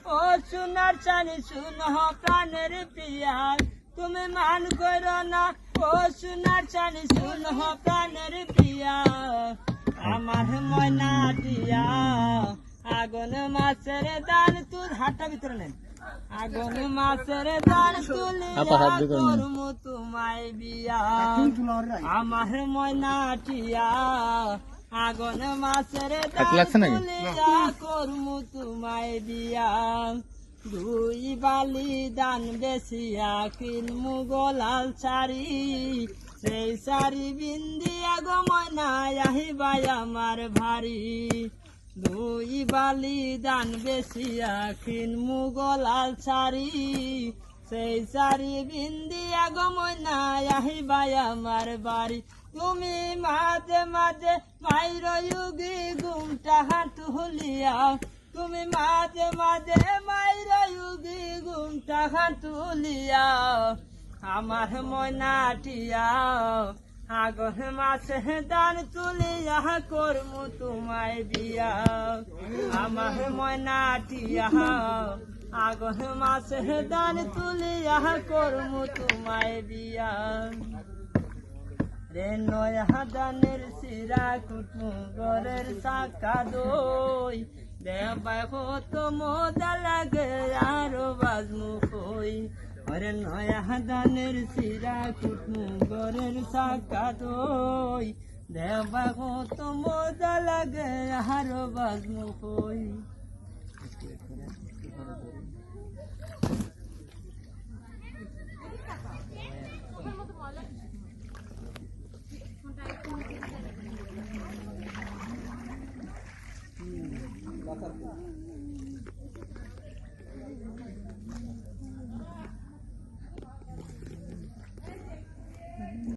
ও সোনার চানি শুনো প্রাণের প্রিয়া তুমি মান করো না ও সোনার চানি শুনো প্রাণের প্রিয়া আমার ময়নাটিয়া আগুন মাছের দান তুল হাতটা ভিতরে নেন আগুন মাছের দান তুলিয়া করমু তোমায় বিয়া আমার ময়নাটিয়া আগুন মাছের দান তুলিয়া করমু তোমায় বিয়া দুই বালি দান বেশিয়া কিনমু গলাল শাড়ি সেই শাড়ি বিন্দিয়া গো ময়না আহিবাই আমার ভারী দুই বালি দান বেশিয়া কিনমু গলাল শাড়ি সেই শাড়ি বিন্দিয়া গো ময়না আহিবাই আমার বাড়ি তুমি মাঝে মাঝে মাইর যুগি ঘুমটা তুলিয়া তুমি মাঝে মাঝে মাইর যুগি ঘুমটা তুলিয়া আমার ময়নাটিয়া আগুন মাছে দান তুলিয়া করমু তোমায় বিয়া আমার ময়নাটিয়া আগুন মাছে দান তুলিয়া করমু তোমায় বিয়া রে নয়া দানের শিরা কুটমু গরের শাখা দই দেবাই হত মজা লাগে আরো বাজমু কই আরে নয়া দানের শিরা কুটমু গরের শাখা দই দেবাই হত মজা লাগে আরো বাজমু কই।